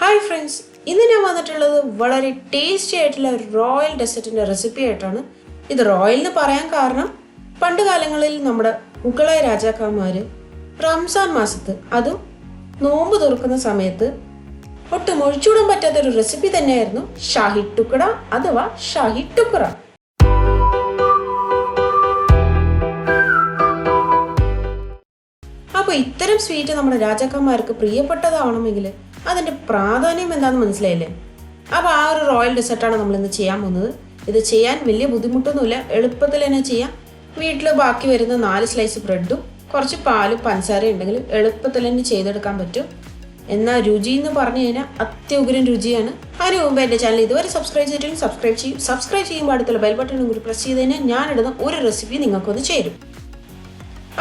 Hi friends, ഇന്ന് ഞാൻ വന്നിട്ടുള്ളത് വളരെ ടേസ്റ്റി ആയിട്ടുള്ള റോയൽ ഡെസേർട്ടിൻ്റെ റെസിപ്പി ആയിട്ടാണ്. ഇത് റോയൽ എന്ന് പറയാൻ കാരണം പണ്ട് കാലങ്ങളിൽ നമ്മുടെ മുഗളായ രാജാക്കന്മാർ റംസാൻ മാസത്ത്, അതും നോമ്പ് തുറക്കുന്ന സമയത്ത് ഒട്ടും ഒഴിച്ചുകൂടാൻ പറ്റാത്തൊരു റെസിപ്പി തന്നെയായിരുന്നു ഷാഹി ടുക്ട അഥവാ ഷാഹി തുക്ര. അപ്പോൾ ഇത്തരം സ്വീറ്റ് നമ്മുടെ രാജാക്കന്മാർക്ക് പ്രിയപ്പെട്ടതാവണമെങ്കിൽ അതിൻ്റെ പ്രാധാന്യം എന്താണെന്ന് മനസ്സിലായില്ലേ? അപ്പോൾ ആ ഒരു റോയൽ ഡെസേർട്ടാണ് നമ്മളിന്ന് ചെയ്യാൻ പോകുന്നത്. ഇത് ചെയ്യാൻ വലിയ ബുദ്ധിമുട്ടൊന്നുമില്ല, എളുപ്പത്തിൽ തന്നെ ചെയ്യാം. വീട്ടിൽ ബാക്കി വരുന്ന 4 സ്ലൈസ് ബ്രെഡും കുറച്ച് പാലും പഞ്ചസാരയും ഉണ്ടെങ്കിൽ എളുപ്പത്തിൽ തന്നെ ചെയ്തെടുക്കാൻ പറ്റും. എന്നാൽ രുചി എന്ന് പറഞ്ഞു കഴിഞ്ഞാൽ അത്യുഗ്രൻ രുചിയാണ്. അതിന് മുമ്പ് എൻ്റെ ചാനൽ ഇതുവരെ സബ്സ്ക്രൈബ് ചെയ്തിട്ടുണ്ടെങ്കിൽ സബ്സ്ക്രൈബ് ചെയ്യുമ്പോൾ അടുത്തുള്ള ബെൽ ബട്ടൺ കൂടി പ്രസ് ചെയ്ത് കഴിഞ്ഞാൽ ഞാനിടുന്ന ഒരു റെസിപ്പി നിങ്ങൾക്കൊന്ന് ചേരും.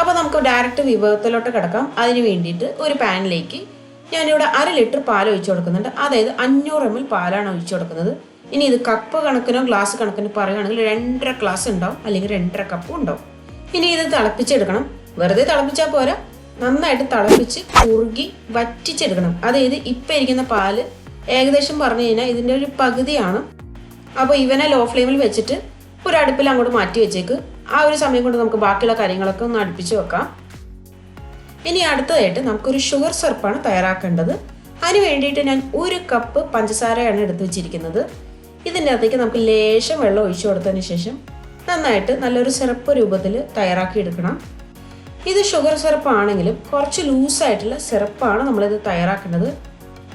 അപ്പോൾ നമുക്ക് ഡയറക്റ്റ് വിഭവത്തിലോട്ട് കിടക്കാം. അതിന് വേണ്ടിയിട്ട് ഒരു പാനിലേക്ക് ഞാനിവിടെ 1/2 ലിറ്റർ പാൽ ഒഴിച്ചു കൊടുക്കുന്നുണ്ട്. അതായത് 500 ml പാലാണ് ഒഴിച്ചു കൊടുക്കുന്നത്. ഇനി ഇത് കപ്പ് കണക്കിനോ ഗ്ലാസ് കണക്കിനോ പറയുകയാണെങ്കിൽ 2.5 ഗ്ലാസ് ഉണ്ടാവും, അല്ലെങ്കിൽ 2.5 കപ്പും ഉണ്ടാവും. ഇനി ഇത് തിളപ്പിച്ചെടുക്കണം. വെറുതെ തിളപ്പിച്ചാൽ പോരാ, നന്നായിട്ട് തിളപ്പിച്ച് കുറുകി വറ്റിച്ചെടുക്കണം. അതായത് ഇപ്പം ഇരിക്കുന്ന പാല് ഏകദേശം പറഞ്ഞു കഴിഞ്ഞാൽ ഇതിൻ്റെ ഒരു പകുതിയാണ്. അപ്പോൾ ഇവനെ ലോ ഫ്ലെയിമിൽ വെച്ചിട്ട് ഒരു അടുപ്പിൽ അങ്ങോട്ട് മാറ്റി വെച്ചേക്ക്. ആ ഒരു സമയം കൊണ്ട് നമുക്ക് ബാക്കിയുള്ള കാര്യങ്ങളൊക്കെ ഒന്ന് അടുപ്പിച്ച് വെക്കാം. ഇനി അടുത്തതായിട്ട് നമുക്കൊരു ഷുഗർ സിറപ്പാണ് തയ്യാറാക്കേണ്ടത്. അതിന് വേണ്ടിയിട്ട് ഞാൻ 1 കപ്പ് പഞ്ചസാരയാണ് എടുത്തു വെച്ചിരിക്കുന്നത്. ഇതിൻ്റെ അകത്തേക്ക് നമുക്ക് ലേശം വെള്ളം ഒഴിച്ചു കൊടുത്തതിന് ശേഷം നന്നായിട്ട് നല്ലൊരു സിറപ്പ് രൂപത്തിൽ തയ്യാറാക്കി എടുക്കണം. ഇത് ഷുഗർ സിറപ്പ് ആണെങ്കിലും കുറച്ച് ലൂസായിട്ടുള്ള സിറപ്പാണ് നമ്മളിത് തയ്യാറാക്കേണ്ടത്.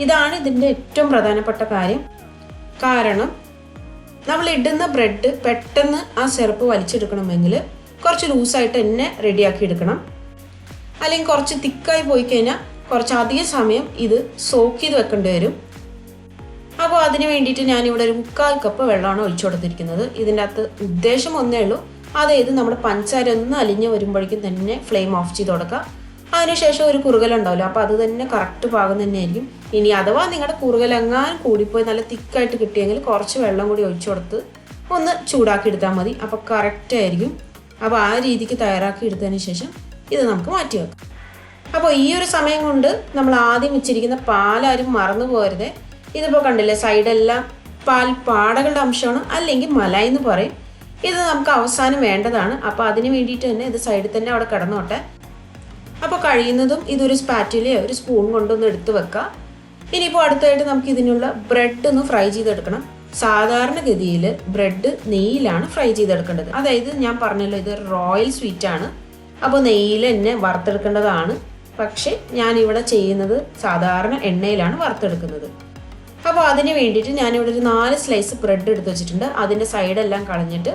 ഇതാണ് ഇതിൻ്റെ ഏറ്റവും പ്രധാനപ്പെട്ട കാര്യം. കാരണം നമ്മൾ ഇടുന്ന ബ്രെഡ് പെട്ടെന്ന് ആ സിറപ്പ് വലിച്ചെടുക്കണമെങ്കിൽ കുറച്ച് ലൂസായിട്ട് തന്നെ റെഡിയാക്കി എടുക്കണം. അല്ലെങ്കിൽ കുറച്ച് തിക്കായി പോയി കഴിഞ്ഞാൽ കുറച്ച് അധികം സമയം ഇത് സോക്ക് ചെയ്ത് വെക്കേണ്ടി വരും. അപ്പോൾ അതിന് വേണ്ടിയിട്ട് ഞാനിവിടെ ഒരു 3/4 കപ്പ് വെള്ളമാണ് ഒഴിച്ചു കൊടുത്തിരിക്കുന്നത്. ഇതിൻ്റെ അകത്ത് ഉദ്ദേശം ഒന്നേ ഉള്ളൂ, അതായത് നമ്മുടെ പഞ്ചസാര ഒന്ന് അലിഞ്ഞ് വരുമ്പോഴേക്കും തന്നെ ഫ്ലെയിം ഓഫ് ചെയ്ത് കൊടുക്കുക. അതിനുശേഷം ഒരു കുറുകലുണ്ടാവില്ല, അപ്പോൾ അത് തന്നെ കറക്റ്റ് പാകം തന്നെയായിരിക്കും. ഇനി അഥവാ നിങ്ങളുടെ കുറുകലെങ്ങാനും കൂടിപ്പോയി നല്ല തിക്കായിട്ട് കിട്ടിയെങ്കിൽ കുറച്ച് വെള്ളം കൂടി ഒഴിച്ചു കൊടുത്ത് ഒന്ന് ചൂടാക്കി എടുത്താൽ മതി. അപ്പോൾ കറക്റ്റ് ആയിരിക്കും. അപ്പോൾ ആ രീതിക്ക് തയ്യാറാക്കി എടുത്തതിന് ശേഷം ഇത് നമുക്ക് മാറ്റി വെക്കാം. അപ്പോൾ ഈ ഒരു സമയം കൊണ്ട് നമ്മൾ ആദ്യം വെച്ചിരിക്കുന്ന പാലാരും മറന്നു പോകരുത്. ഇതിപ്പോൾ കണ്ടില്ലേ, സൈഡെല്ലാം പാൽ പാടകളുടെ അംശമാണ്, അല്ലെങ്കിൽ മലായി എന്ന് പറയും. ഇത് നമുക്ക് അവസാനം വേണ്ടതാണ്. അപ്പോൾ അതിന് വേണ്ടിയിട്ട് തന്നെ ഇത് സൈഡിൽ തന്നെ അവിടെ കിടന്നോട്ടെ. അപ്പോൾ കഴിയുന്നതും ഇതൊരു സ്പാറ്റിലയോ ഒരു സ്പൂൺ കൊണ്ടൊന്ന് എടുത്ത് വെക്കുക. ഇനിയിപ്പോൾ അടുത്തായിട്ട് നമുക്ക് ഇതിനുള്ള ബ്രെഡ് ഒന്ന് ഫ്രൈ ചെയ്തെടുക്കണം. സാധാരണഗതിയിൽ ബ്രെഡ് നെയ്യിലാണ് ഫ്രൈ ചെയ്തെടുക്കേണ്ടത്. അതായത് ഞാൻ പറഞ്ഞല്ലോ, ഇത് റോയൽ സ്വീറ്റാണ്. അപ്പോൾ നെയ്യിൽ തന്നെ വറുത്തെടുക്കേണ്ടതാണ്. പക്ഷേ ഞാനിവിടെ ചെയ്യുന്നത് സാധാരണ എണ്ണയിലാണ് വറുത്തെടുക്കുന്നത്. അപ്പോൾ അതിന് വേണ്ടിയിട്ട് ഞാനിവിടെ ഒരു 4 സ്ലൈസ് ബ്രെഡ് എടുത്ത് വെച്ചിട്ടുണ്ട്. അതിൻ്റെ സൈഡെല്ലാം കളഞ്ഞിട്ട്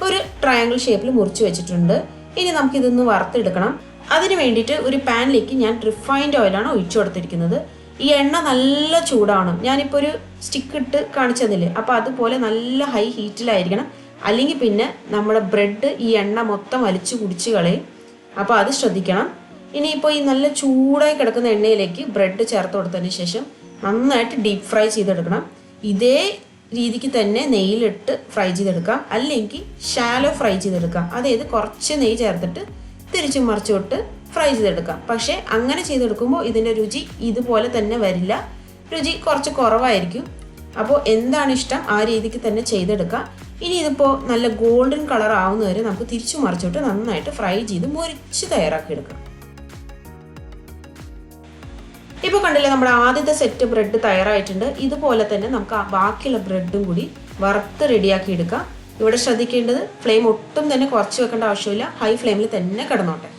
ഒരു ട്രയാങ്കിൾ ഷേപ്പിൽ മുറിച്ച് വെച്ചിട്ടുണ്ട്. ഇനി നമുക്കിതൊന്ന് വറുത്തെടുക്കണം. അതിന് വേണ്ടിയിട്ട് ഒരു പാനിലേക്ക് ഞാൻ റിഫൈൻഡ് ഓയിലാണ് ഒഴിച്ചു കൊടുത്തിരിക്കുന്നത്. ഈ എണ്ണ നല്ല ചൂടാവണം. ഞാനിപ്പോൾ ഒരു സ്റ്റിക്ക് ഇട്ട് കാണിച്ചു തന്നില്ലേ, അപ്പോൾ അതുപോലെ നല്ല ഹൈ ഹീറ്റിലായിരിക്കണം. അല്ലെങ്കിൽ പിന്നെ നമ്മുടെ ബ്രെഡ് ഈ എണ്ണ മൊത്തം വലിച്ചു കുടിച്ച് കളയും. അപ്പോൾ അത് ശ്രദ്ധിക്കണം. ഇനിയിപ്പോൾ ഈ നല്ല ചൂടായി കിടക്കുന്ന എണ്ണയിലേക്ക് ബ്രെഡ് ചേർത്ത് കൊടുത്തതിന് ശേഷം നന്നായിട്ട് ഡീപ്പ് ഫ്രൈ ചെയ്തെടുക്കണം. ഇതേ രീതിക്ക് തന്നെ നെയ്യിലിട്ട് ഫ്രൈ ചെയ്തെടുക്കാം, അല്ലെങ്കിൽ ഷാലോ ഫ്രൈ ചെയ്തെടുക്കാം. അതായത് കുറച്ച് നെയ്യ് ചേർത്തിട്ട് തിരിച്ചും മറിച്ചു വിട്ട് ഫ്രൈ ചെയ്തെടുക്കാം. പക്ഷേ അങ്ങനെ ചെയ്തെടുക്കുമ്പോൾ ഇതിൻ്റെ രുചി ഇതുപോലെ തന്നെ വരില്ല, രുചി കുറച്ച് കുറവായിരിക്കും. അപ്പോൾ എന്താണ് ഇഷ്ടം ആ രീതിക്ക് തന്നെ ചെയ്തെടുക്കാം. ഇനി ഇതിപ്പോൾ നല്ല ഗോൾഡൻ കളർ ആവുന്നവരെ നമുക്ക് തിരിച്ചു മറിച്ചിട്ട് നന്നായിട്ട് ഫ്രൈ ചെയ്ത് മുരിച്ച് തയ്യാറാക്കി എടുക്കാം. ഇപ്പോൾ കണ്ടില്ലേ, നമ്മുടെ ആദ്യത്തെ സെറ്റ് ബ്രെഡ് തയ്യാറായിട്ടുണ്ട്. ഇതുപോലെ തന്നെ നമുക്ക് ബാക്കിയുള്ള ബ്രെഡും കൂടി വറുത്ത് റെഡിയാക്കി എടുക്കാം. ഇവിടെ ശ്രദ്ധിക്കേണ്ടത് ഫ്ലെയിം ഒട്ടും തന്നെ കുറച്ച് വെക്കേണ്ട ആവശ്യമില്ല, ഹൈ ഫ്ലെയിമിൽ തന്നെ കിടന്നോട്ടെ.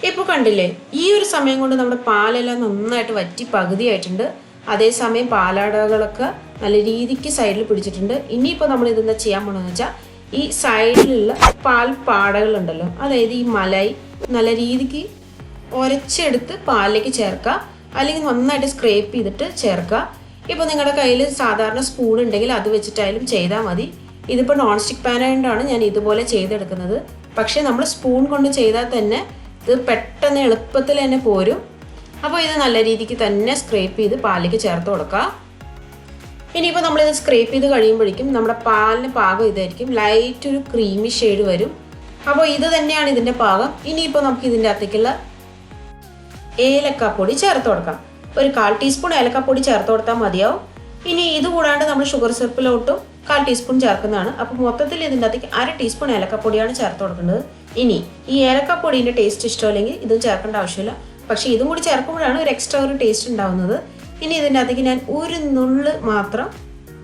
ഇപ്പോൾ കണ്ടില്ലേ, ഈ ഒരു സമയം കൊണ്ട് നമ്മുടെ പാലെല്ലാം നന്നായിട്ട് വറ്റി പകുതിയായിട്ടുണ്ട്. അതേസമയം പാലാടകളൊക്കെ നല്ല രീതിക്ക് സൈഡിൽ പിടിച്ചിട്ടുണ്ട്. ഇനിയിപ്പോൾ നമ്മൾ ഇതെന്താ ചെയ്യാൻ പോകണമെന്ന് വെച്ചാൽ, ഈ സൈഡിലുള്ള പാൽ പാടകളുണ്ടല്ലോ, അതായത് ഈ മലായി നല്ല രീതിക്ക് ഉരച്ചെടുത്ത് പാലിലേക്ക് ചേർക്കുക, അല്ലെങ്കിൽ നന്നായിട്ട് സ്ക്രേപ്പ് ചെയ്തിട്ട് ചേർക്കുക. ഇപ്പോൾ നിങ്ങളുടെ കയ്യിൽ സാധാരണ സ്പൂൺ ഉണ്ടെങ്കിൽ അത് വെച്ചിട്ടായാലും ചെയ്താൽ മതി. ഇതിപ്പോൾ നോൺ സ്റ്റിക്ക് പാൻ ആയതുകൊണ്ടാണ് ഞാൻ ഇതുപോലെ ചെയ്തെടുക്കുന്നത്. പക്ഷേ നമ്മൾ സ്പൂൺ കൊണ്ട് ചെയ്താൽ തന്നെ ഇത് പെട്ടെന്ന് എളുപ്പത്തിൽ തന്നെ പോരും. അപ്പോൾ ഇത് നല്ല രീതിക്ക് തന്നെ സ്ക്രേപ്പ് ചെയ്ത് പാലിലേക്ക് ചേർത്ത് കൊടുക്കുക. ഇനിയിപ്പോൾ നമ്മളിത് സ്ക്രേപ്പ് ചെയ്ത് കഴിയുമ്പോഴേക്കും നമ്മുടെ പാലിന് പാകം ഇതായിരിക്കും, ലൈറ്റ് ഒരു ക്രീമി ഷെയ്ഡ് വരും. അപ്പോൾ ഇത് തന്നെയാണ് ഇതിൻ്റെ പാകം. ഇനിയിപ്പോൾ നമുക്ക് ഇതിൻ്റെ അകത്തേക്കുള്ള ഏലക്കാപ്പൊടി ചേർത്ത് കൊടുക്കാം. ഒരു 1/4 ടീസ്പൂൺ ഏലക്കപ്പൊടി ചേർത്ത് കൊടുത്താൽ മതിയാവും. ഇനി ഇത് കൂടാണ്ട് നമ്മൾ ഷുഗർ സിറപ്പിലോട്ടും 1/4 ടീസ്പൂൺ ചേർക്കുന്നതാണ്. അപ്പോൾ മൊത്തത്തിൽ ഇതിൻ്റെ അകത്തേക്ക് 1/2 ടീസ്പൂൺ ഏലക്കപ്പൊടിയാണ് ചേർത്ത് കൊടുക്കുന്നത്. ഇനി ഈ ഏലക്കപ്പൊടീൻ്റെ ടേസ്റ്റ് ഇഷ്ടമല്ലെങ്കിൽ ഇതും ചേർക്കേണ്ട ആവശ്യമില്ല. പക്ഷേ ഇതും കൂടി ചേർക്കുമ്പോഴാണ് ഒരു എക്സ്ട്രാ ഒരു ടേസ്റ്റ് ഉണ്ടാവുന്നത്. ഇനി ഇതിൻ്റെ അകത്തേക്ക് ഞാൻ ഒരു നുള്ള് മാത്രം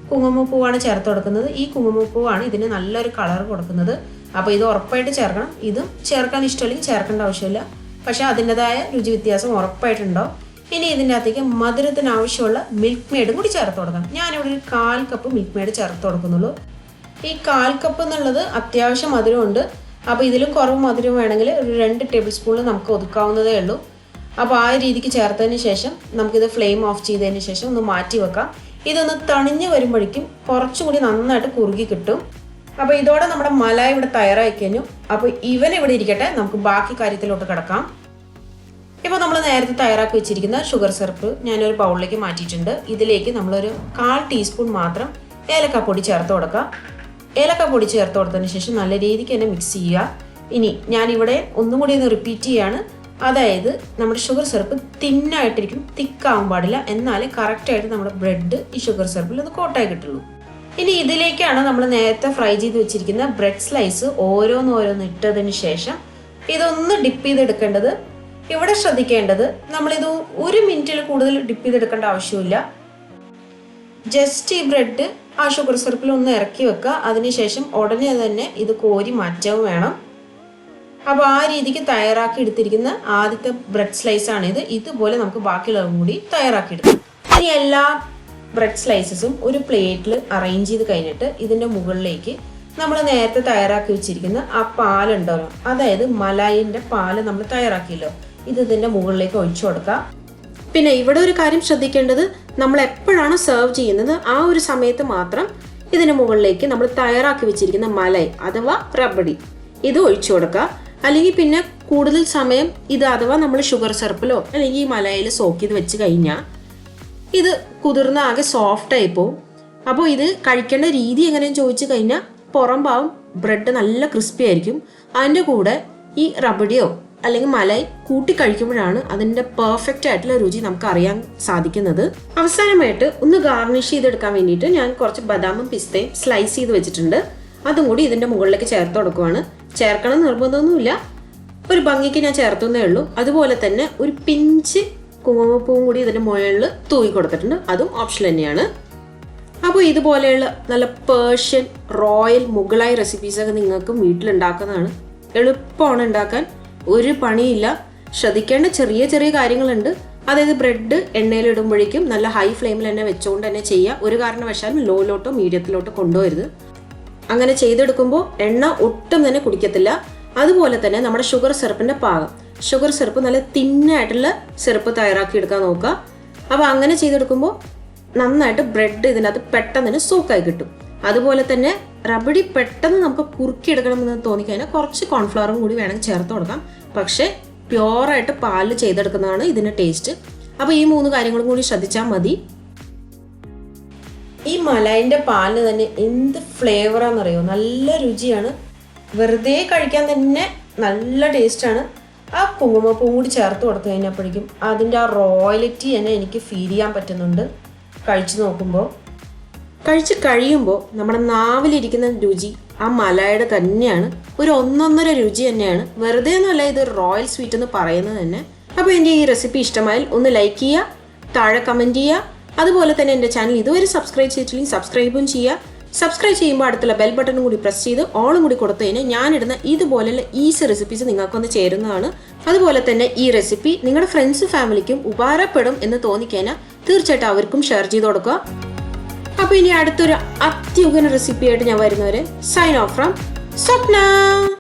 കുങ്കുമപ്പൂവാണ് ചേർത്ത് കൊടുക്കുന്നത്. ഈ കുങ്കുമപ്പൂവാണ് ഇതിന് നല്ലൊരു കളർ കൊടുക്കുന്നത്. അപ്പോൾ ഇത് ഉറപ്പായിട്ട് ചേർക്കണം. ഇതും ചേർക്കാൻ ഇഷ്ടമല്ലെങ്കിൽ ചേർക്കേണ്ട ആവശ്യമില്ല. പക്ഷേ അതിൻ്റെതായ രുചി വ്യത്യാസം ഉറപ്പായിട്ടുണ്ടാവും. ഇനി ഇതിൻ്റെ അകത്തേക്ക് മധുരത്തിന് ആവശ്യമുള്ള മിൽക്ക് മെയ്ഡും കൂടി ചേർത്ത് കൊടുക്കണം. ഞാനിവിടെ ഒരു 1/4 കപ്പ് മിൽക്ക് മെയ്ഡ് ചേർത്ത് കൊടുക്കുന്നുള്ളൂ. ഈ 1/4 കപ്പ് എന്നുള്ളത് അത്യാവശ്യം മധുരമുണ്ട്. അപ്പോൾ ഇതിലും കുറവ് മധുരം വേണമെങ്കിൽ ഒരു 2 ടേബിൾ സ്പൂണിൽ നമുക്ക് ഒതുക്കാവുന്നതേ ഉള്ളൂ. അപ്പോൾ ആ രീതിക്ക് ചേർത്തതിന് ശേഷം നമുക്കിത് ഫ്ലെയിം ഓഫ് ചെയ്തതിന് ശേഷം ഒന്ന് മാറ്റി വെക്കാം. ഇതൊന്ന് തണിഞ്ഞ് വരുമ്പോഴേക്കും കുറച്ചുകൂടി നന്നായിട്ട് കുറുകി കിട്ടും. അപ്പോൾ ഇതോടെ നമ്മുടെ മലായി ഇവിടെ തയ്യാറായി കഴിഞ്ഞു. അപ്പോൾ ഇവിടെ ഇരിക്കട്ടെ, നമുക്ക് ബാക്കി കാര്യത്തിലോട്ട് കിടക്കാം. ഇപ്പോൾ നമ്മൾ നേരത്തെ തയ്യാറാക്കി വെച്ചിരിക്കുന്ന ഷുഗർ സിറപ്പ് ഞാനൊരു ബൗളിലേക്ക് മാറ്റിയിട്ടുണ്ട്. ഇതിലേക്ക് നമ്മളൊരു 1/4 ടീസ്പൂൺ മാത്രം ഏലക്കപ്പൊടി ചേർത്ത് കൊടുക്കാം. ഏലക്കപ്പൊടി ചേർത്ത് കൊടുത്തതിന് ശേഷം നല്ല രീതിക്ക് തന്നെ മിക്സ് ചെയ്യുക. ഇനി ഞാനിവിടെ ഒന്നും കൂടി ഒന്ന് റിപ്പീറ്റ് ചെയ്യാണ്. അതായത് നമ്മുടെ ഷുഗർ സിറപ്പ് തിന്നായിട്ടിരിക്കും, തിക്കാവാൻ പാടില്ല. എന്നാലേ കറക്റ്റായിട്ട് നമ്മുടെ ബ്രെഡ് ഈ ഷുഗർ സിറപ്പിൽ ഒന്ന് കോട്ടായി കിട്ടുള്ളൂ. ഇനി ഇതിലേക്കാണ് നമ്മൾ നേരത്തെ ഫ്രൈ ചെയ്ത് വെച്ചിരിക്കുന്ന ബ്രെഡ് സ്ലൈസ് ഓരോന്നോരോന്ന് ഇട്ടതിന് ശേഷം ഇതൊന്ന് ഡിപ്പ് ചെയ്തെടുക്കേണ്ടത്. ഇവിടെ ശ്രദ്ധിക്കേണ്ടത്, നമ്മളിത് 1 മിനിറ്റിൽ കൂടുതൽ ഡിപ്പ് ചെയ്തെടുക്കേണ്ട ആവശ്യമില്ല. ജസ്റ്റ് ഈ ബ്രെഡ് ആ ഷുഗർ സിറപ്പിൽ ഒന്ന് ഇറക്കി വെക്കുക. അതിനുശേഷം ഉടനെ തന്നെ ഇത് കോരി മാറ്റവും വേണം. അപ്പോൾ ആ രീതിക്ക് തയ്യാറാക്കി എടുത്തിരിക്കുന്ന ആദ്യത്തെ ബ്രെഡ് സ്ലൈസ് ആണിത്. ഇതുപോലെ നമുക്ക് ബാക്കിയുള്ളതും കൂടി തയ്യാറാക്കി എടുക്കാം. ഇനി എല്ലാ ബ്രെഡ് സ്ലൈസസും ഒരു പ്ലേറ്റിൽ അറേഞ്ച് ചെയ്ത് കഴിഞ്ഞിട്ട് ഇതിൻ്റെ മുകളിലേക്ക് നമ്മൾ നേരത്തെ തയ്യാറാക്കി വെച്ചിരിക്കുന്ന ആ പാലുണ്ടല്ലോ, അതായത് മലായിൻ്റെ പാല് നമ്മൾ തയ്യാറാക്കിയല്ലോ, ഇതിൻ്റെ മുകളിലേക്ക് ഒഴിച്ചു കൊടുക്കാം. പിന്നെ ഇവിടെ ഒരു കാര്യം ശ്രദ്ധിക്കേണ്ടത്, നമ്മൾ എപ്പോഴാണ് സെർവ് ചെയ്യുന്നത് ആ ഒരു സമയത്ത് മാത്രം ഇതിന് മുകളിലേക്ക് നമ്മൾ തയ്യാറാക്കി വെച്ചിരിക്കുന്ന മലായി അഥവാ റബ്രി ഇത് ഒഴിച്ചു കൊടുക്കുക. അല്ലെങ്കിൽ പിന്നെ കൂടുതൽ സമയം ഇത് അഥവാ നമ്മൾ ഷുഗർ സിറപ്പിലോ അല്ലെങ്കിൽ ഈ മലായിൽ സോക്ക് ചെയ്ത് വെച്ച് കഴിഞ്ഞാൽ ഇത് കുതിർന്ന് ആകെ സോഫ്റ്റായി പോവും. അപ്പോൾ ഇത് കഴിക്കേണ്ട രീതി എങ്ങനെയെന്ന് ചോദിച്ചു കഴിഞ്ഞാൽ, പുറം ഭാഗം ബ്രെഡ് നല്ല ക്രിസ്പി ആയിരിക്കും. അതിൻ്റെ കൂടെ ഈ റബഡിയോ അല്ലെങ്കിൽ മലായി കൂട്ടി കഴിക്കുമ്പോഴാണ് അതിൻ്റെ പെർഫെക്റ്റ് ആയിട്ടുള്ള രുചി നമുക്ക് അറിയാൻ സാധിക്കുന്നത്. അവസാനമായിട്ട് ഒന്ന് ഗാർണിഷ് ചെയ്തെടുക്കാൻ വേണ്ടിയിട്ട് ഞാൻ കുറച്ച് ബദാമും പിസ്തയും സ്ലൈസ് ചെയ്ത് വെച്ചിട്ടുണ്ട്. അതും കൂടി ഇതിൻ്റെ മുകളിലേക്ക് ചേർത്ത് കൊടുക്കുവാണ്. ചേർക്കണം നിർബന്ധമൊന്നുമില്ല, ഒരു ഭംഗിക്ക് ഞാൻ ചേർത്തുന്നേ ഉള്ളൂ. അതുപോലെ തന്നെ ഒരു പിഞ്ച് കുങ്കുമപ്പൂവും കൂടി ഇതിൻ്റെ മുകളിൽ തൂക്കി കൊടുത്തിട്ടുണ്ട്. അതും ഓപ്ഷൻ തന്നെയാണ്. അപ്പോൾ ഇതുപോലെയുള്ള നല്ല പേർഷ്യൻ റോയൽ മുഗളായി റെസിപ്പീസൊക്കെ നിങ്ങൾക്കും വീട്ടിലുണ്ടാക്കുന്നതാണ്. എളുപ്പമാണ് ഉണ്ടാക്കാൻ, ഒരു പണിയില്ല. ശ്രദ്ധിക്കേണ്ട ചെറിയ ചെറിയ കാര്യങ്ങളുണ്ട്. അതായത് ബ്രെഡ് എണ്ണയിലിടുമ്പോഴേക്കും നല്ല ഹൈ ഫ്ലെയിമിൽ തന്നെ വെച്ചുകൊണ്ട് തന്നെ ചെയ്യുക. ഒരു കാരണവശാലും ലോയിലോട്ടോ മീഡിയത്തിലോട്ടോ കൊണ്ടുവരുത്. അങ്ങനെ ചെയ്തെടുക്കുമ്പോൾ എണ്ണ ഒട്ടും തന്നെ കുടിക്കത്തില്ല. അതുപോലെ തന്നെ നമ്മുടെ ഷുഗർ സിറപ്പിൻ്റെ പാകം, ഷുഗർ സിറപ്പ് നല്ല തിന്നായിട്ടുള്ള സിറപ്പ് തയ്യാറാക്കി എടുക്കാൻ നോക്കുക. അപ്പോൾ അങ്ങനെ ചെയ്തെടുക്കുമ്പോൾ നന്നായിട്ട് ബ്രെഡ് ഇതിനകത്ത് പെട്ടെന്ന് തന്നെ സോക്കായി കിട്ടും. അതുപോലെ തന്നെ റബഡി പെട്ടെന്ന് നമുക്ക് കുറുക്കിയെടുക്കണമെന്ന് തോന്നിക്കഴിഞ്ഞാൽ കുറച്ച് കോൺഫ്ലവറും കൂടി വേണമെങ്കിൽ ചേർത്ത് കൊടുക്കാം. പക്ഷേ പ്യുവറായിട്ട് പാലിൽ ചെയ്തെടുക്കുന്നതാണ് ഇതിൻ്റെ ടേസ്റ്റ്. അപ്പോൾ ഈ 3 കാര്യങ്ങളും കൂടി ശ്രദ്ധിച്ചാൽ മതി. ഈ മലായിൻ്റെ പാലിന് തന്നെ എന്ത് ഫ്ലേവറാണെന്നറിയോ, നല്ല രുചിയാണ്. വെറുതെ കഴിക്കാൻ തന്നെ നല്ല ടേസ്റ്റാണ്. ആ കുങ്കുമപ്പൂവും കൂടി ചേർത്ത് കൊടുത്തു കഴിഞ്ഞപ്പോഴേക്കും അതിൻ്റെ ആ റോയലിറ്റി തന്നെ എനിക്ക് ഫീൽ ചെയ്യാൻ പറ്റുന്നുണ്ട്. കഴിച്ചു നോക്കുമ്പോൾ, കഴിച്ച് കഴിയുമ്പോൾ നമ്മുടെ നാവിലിരിക്കുന്ന രുചി ആ മലായുടെ തന്നെയാണ്. ഒരു ഒന്നൊന്നര രുചി തന്നെയാണ്. വെറുതെ ഒന്നുമല്ല ഇത് റോയൽ സ്വീറ്റ് എന്ന് പറയുന്നത് തന്നെ. അപ്പോൾ എൻ്റെ ഈ റെസിപ്പി ഇഷ്ടമായാൽ ഒന്ന് ലൈക്ക് ചെയ്യുക, താഴെ കമൻറ്റ് ചെയ്യുക. അതുപോലെ തന്നെ എൻ്റെ ചാനൽ ഇതുവരെ സബ്സ്ക്രൈബ് ചെയ്തിട്ടില്ലെങ്കിൽ സബ്സ്ക്രൈബും ചെയ്യുക. സബ്സ്ക്രൈബ് ചെയ്യുമ്പോൾ അടുത്തുള്ള ബെൽ ബട്ടണും കൂടി പ്രസ് ചെയ്ത് ഓളും കൂടി കൊടുത്തു കഴിഞ്ഞാൽ ഞാനിടുന്ന ഇതുപോലെയുള്ള ഈസി റെസിപ്പീസ് നിങ്ങൾക്കൊന്ന് ചേരുന്നതാണ്. അതുപോലെ തന്നെ ഈ റെസിപ്പി നിങ്ങളുടെ ഫ്രണ്ട്സും ഫാമിലിക്കും ഉപകാരപ്പെടും എന്ന് തോന്നിക്കഴിഞ്ഞാൽ തീർച്ചയായിട്ടും അവർക്കും ഷെയർ ചെയ്ത് കൊടുക്കുക. അപ്പോൾ ഇനി അടുത്തൊരു അത്യുഗ്രൻ റെസിപ്പിയായിട്ട് ഞാൻ വരുന്നവരെ സൈൻ ഓഫ് ഫ്രം സ്വപ്ന.